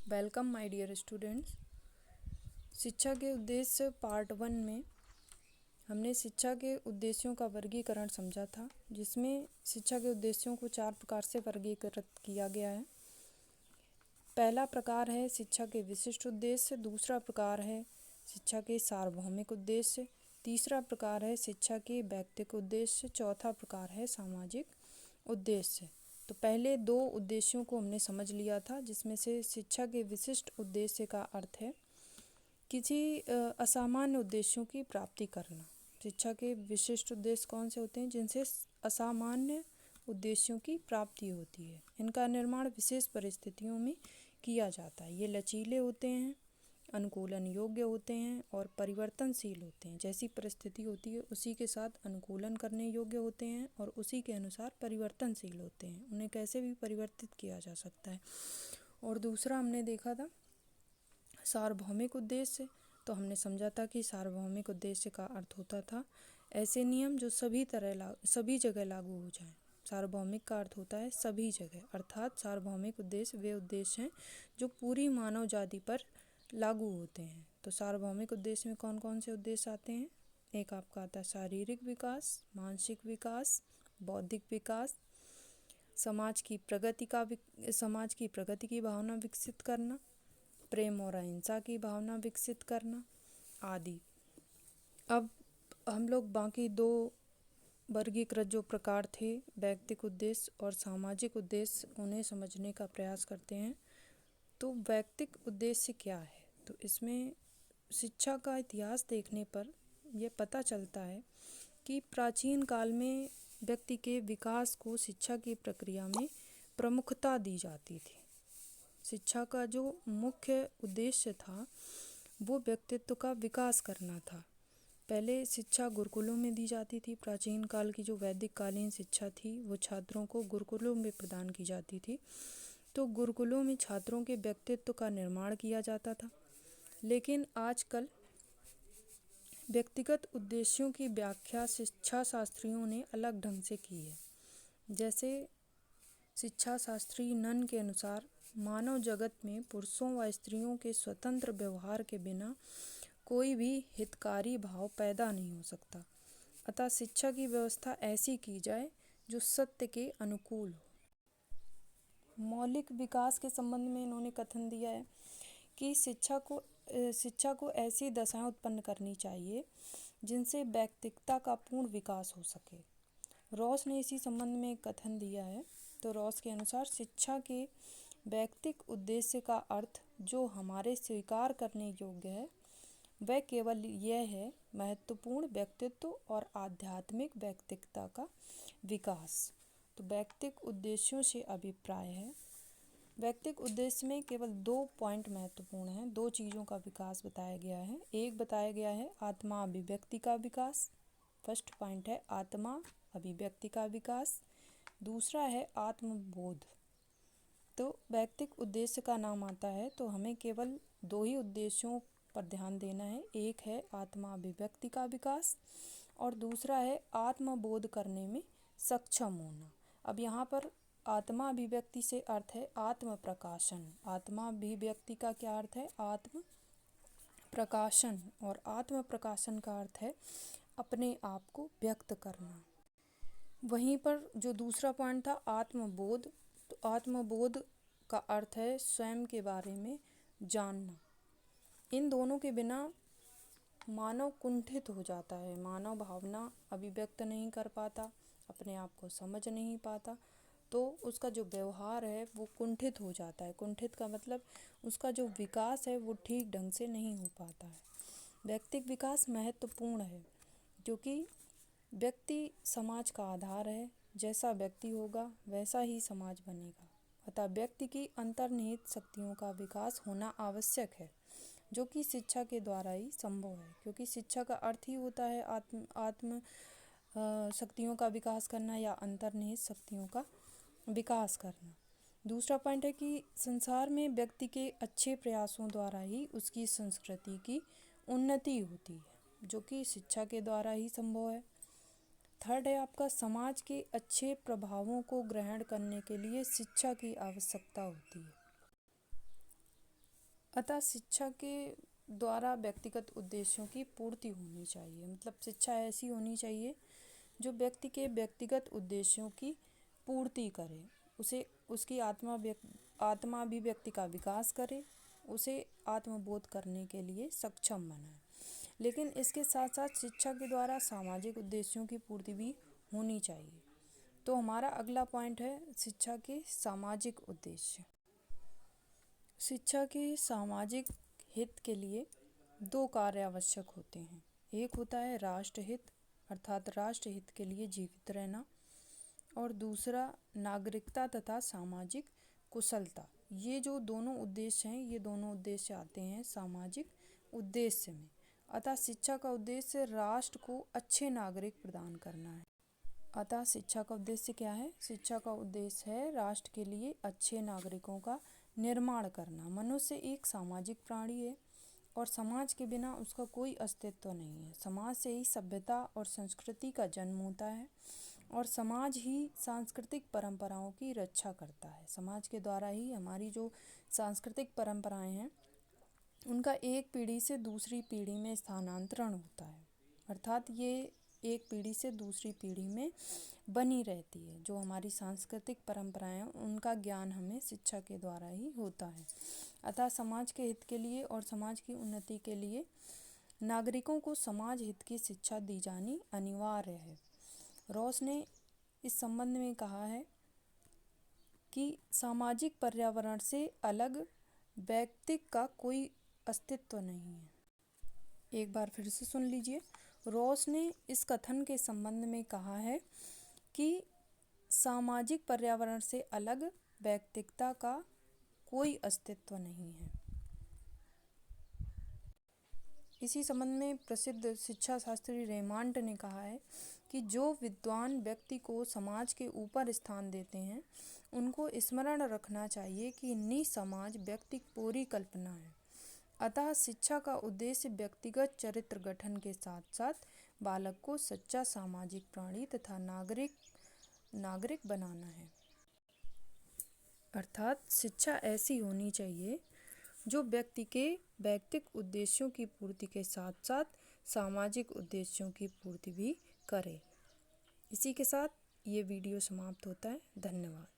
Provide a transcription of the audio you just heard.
Welcome my dear students. शिक्षा के उद्देश्य पार्ट 1 में हमने शिक्षा के उद्देश्यों का वर्गीकरण समझा था, जिसमें शिक्षा के उद्देश्यों को 4 प्रकार से वर्गीकृत किया गया है। पहला प्रकार है शिक्षा के विशिष्ट उद्देश्य, दूसरा प्रकार है शिक्षा के सार्वभौमिक उद्देश्य, तीसरा प्रकार है शिक्षा के व्यक्तिगत उद्देश्य, चौथा प्रकार है सामाजिक उद्देश्य। तो पहले 2 उद्देश्यों को हमने समझ लिया था, जिसमें से शिक्षा के विशिष्ट उद्देश्य का अर्थ है किसी असामान्य उद्देश्यों की प्राप्ति करना। शिक्षा के विशिष्ट उद्देश्य कौन से होते हैं? जिनसे असामान्य उद्देश्यों की प्राप्ति होती है। इनका निर्माण विशेष परिस्थितियों में किया जाता है। ये लचीले होते हैं, अनुकूलन योग्य होते हैं और परिवर्तनशील होते हैं। जैसी परिस्थिति होती है उसी के साथ अनुकूलन करने योग्य होते हैं और उसी के अनुसार परिवर्तनशील होते हैं। उन्हें कैसे भी परिवर्तित किया जा सकता है। और दूसरा हमने देखा था सार्वभौमिक उद्देश्य। तो हमने समझा था कि सार्वभौमिक उद्देश्य का अर्थ होता था ऐसे नियम जो सभी जगह लागू हो जाएं। सार्वभौमिक का अर्थ होता है सभी जगह, अर्थात सार्वभौमिक उद्देश्य वे उद्देश्य हैं जो पूरी मानव जाति पर लागू होते हैं। तो सार्वभौमिक उद्देश्य में कौन कौन से उद्देश्य आते हैं? एक आपका आता है शारीरिक विकास, मानसिक विकास, बौद्धिक विकास, समाज की प्रगति की भावना विकसित करना, प्रेम और अहिंसा की भावना विकसित करना आदि। अब हम लोग बाकी 2 वर्गीकृत जो प्रकार थे, व्यक्तिगत उद्देश्य और सामाजिक उद्देश्य, उन्हें समझने का प्रयास करते हैं। तो व्यक्तिगत उद्देश्य क्या है? तो इसमें शिक्षा का इतिहास देखने पर यह पता चलता है कि प्राचीन काल में व्यक्ति के विकास को शिक्षा की प्रक्रिया में प्रमुखता दी जाती थी। शिक्षा का जो मुख्य उद्देश्य था वो व्यक्तित्व का विकास करना था। पहले शिक्षा गुरुकुलों में दी जाती थी। प्राचीन काल की जो वैदिक कालीन शिक्षा थी वो छात्रों को गुरुकुलों में प्रदान की जाती थी। तो गुरुकुलों में छात्रों के व्यक्तित्व का निर्माण किया जाता था। लेकिन आजकल व्यक्तिगत उद्देश्यों की व्याख्या शिक्षा शास्त्रियों ने अलग ढंग से की है। जैसे शिक्षा शास्त्री नन के अनुसार मानव जगत में पुरुषों व स्त्रियों के स्वतंत्र व्यवहार के बिना कोई भी हितकारी भाव पैदा नहीं हो सकता। अतः शिक्षा की व्यवस्था ऐसी की जाए जो सत्य के अनुकूल हो। मौलिक विकास के संबंध में इन्होंने कथन दिया है कि शिक्षा को ऐसी दशाएं उत्पन्न करनी चाहिए जिनसे व्यक्तित्व का पूर्ण विकास हो सके। रॉस ने इसी संबंध में एक कथन दिया है। तो रॉस के अनुसार शिक्षा के व्यक्तिगत उद्देश्य का अर्थ जो हमारे स्वीकार करने योग्य है वह केवल यह है महत्वपूर्ण व्यक्तित्व और आध्यात्मिक व्यक्तित्व का विकास। तो व्यक्तिगत उद्देश्यों से अभिप्राय है व्यक्तिगत उद्देश्य में केवल 2 पॉइंट महत्वपूर्ण हैं। 2 चीज़ों का विकास बताया गया है। एक बताया गया है आत्मा अभिव्यक्ति का विकास। फर्स्ट पॉइंट है आत्मा अभिव्यक्ति का विकास। दूसरा है आत्मबोध। तो व्यक्तिगत उद्देश्य का नाम आता है तो हमें केवल 2 ही उद्देश्यों पर ध्यान देना है। एक है आत्मा अभिव्यक्ति का विकास और दूसरा है आत्मबोध करने में सक्षम होना। अब यहाँ पर आत्मा अभिव्यक्ति से अर्थ है आत्म प्रकाशन। आत्मा अभिव्यक्ति का क्या अर्थ है? आत्म प्रकाशन। और आत्म प्रकाशन का अर्थ है अपने आप को व्यक्त करना। वहीं पर जो दूसरा पॉइंट था आत्मबोध, तो आत्मबोध का अर्थ है स्वयं के बारे में जानना। इन दोनों के बिना मानव कुंठित हो जाता है। मानव भावना अभिव्यक्त नहीं कर पाता, अपने आप को समझ नहीं पाता, तो उसका जो व्यवहार है वो कुंठित हो जाता है। कुंठित का मतलब उसका जो विकास है वो ठीक ढंग से नहीं हो पाता है। व्यक्तिगत विकास महत्वपूर्ण है क्योंकि व्यक्ति समाज का आधार है। जैसा व्यक्ति होगा वैसा ही समाज बनेगा। अतः व्यक्ति की अंतर्निहित शक्तियों का विकास होना आवश्यक है, जो कि शिक्षा के द्वारा ही संभव है। क्योंकि शिक्षा का अर्थ ही होता है आत्म शक्तियों का विकास करना या अंतर्निहित शक्तियों का विकास करना। दूसरा पॉइंट है कि संसार में व्यक्ति के अच्छे प्रयासों द्वारा ही उसकी संस्कृति की उन्नति होती है, जो कि शिक्षा के द्वारा ही संभव है। थर्ड है आपका समाज के अच्छे प्रभावों को ग्रहण करने के लिए शिक्षा की आवश्यकता होती है। अतः शिक्षा के द्वारा व्यक्तिगत उद्देश्यों की पूर्ति होनी चाहिए। मतलब शिक्षा ऐसी होनी चाहिए जो व्यक्ति के व्यक्तिगत उद्देश्यों की पूर्ति करे, उसे उसकी आत्मा अभिव्यक्ति का विकास करे, उसे आत्मबोध करने के लिए सक्षम बनाए। लेकिन इसके साथ साथ शिक्षा के द्वारा सामाजिक उद्देश्यों की पूर्ति भी होनी चाहिए। तो हमारा अगला पॉइंट है शिक्षा के सामाजिक उद्देश्य। शिक्षा के सामाजिक हित के लिए दो कार्य आवश्यक होते हैं। एक होता है राष्ट्रहित, अर्थात राष्ट्रहित के लिए जीवित रहना, और दूसरा नागरिकता तथा सामाजिक कुशलता। ये जो दोनों उद्देश्य हैं, ये दोनों उद्देश्य आते हैं सामाजिक उद्देश्य में। अतः शिक्षा का उद्देश्य राष्ट्र को अच्छे नागरिक प्रदान करना है। अतः शिक्षा का उद्देश्य क्या है? शिक्षा का उद्देश्य है राष्ट्र के लिए अच्छे नागरिकों का निर्माण करना। मनुष्य एक सामाजिक प्राणी है और समाज के बिना उसका कोई अस्तित्व नहीं है। समाज से ही सभ्यता और संस्कृति का जन्म होता है और समाज ही सांस्कृतिक परंपराओं की रक्षा करता है। समाज के द्वारा ही हमारी जो सांस्कृतिक परंपराएं हैं उनका एक पीढ़ी से दूसरी पीढ़ी में स्थानांतरण होता है, अर्थात ये एक पीढ़ी से दूसरी पीढ़ी में बनी रहती है। जो हमारी सांस्कृतिक परंपराएं हैं उनका ज्ञान हमें शिक्षा के द्वारा ही होता है। अतः समाज के हित के लिए और समाज की उन्नति के लिए नागरिकों को समाज हित की शिक्षा दी जानी अनिवार्य है। रॉस ने इस संबंध में कहा है कि सामाजिक पर्यावरण से अलग व्यक्ति का कोई अस्तित्व नहीं है। एक बार फिर से सुन लीजिए। रॉस ने इस कथन के संबंध में कहा है कि सामाजिक पर्यावरण से अलग व्यक्तित्व का कोई अस्तित्व नहीं है। इसी संबंध में प्रसिद्ध शिक्षा शास्त्री रेमांड ने कहा है कि जो विद्वान व्यक्ति को समाज के ऊपर स्थान देते हैं उनको स्मरण रखना चाहिए कि निसमाज व्यक्ति पूरी कल्पना है। अतः शिक्षा का उद्देश्य व्यक्तिगत चरित्र गठन के साथ साथ बालक को सच्चा सामाजिक प्राणी तथा नागरिक बनाना है। अर्थात शिक्षा ऐसी होनी चाहिए जो व्यक्ति के व्यक्तिगत उद्देश्यों की पूर्ति के साथ साथ सामाजिक उद्देश्यों की पूर्ति भी करे। इसी के साथ ये वीडियो समाप्त होता है। धन्यवाद।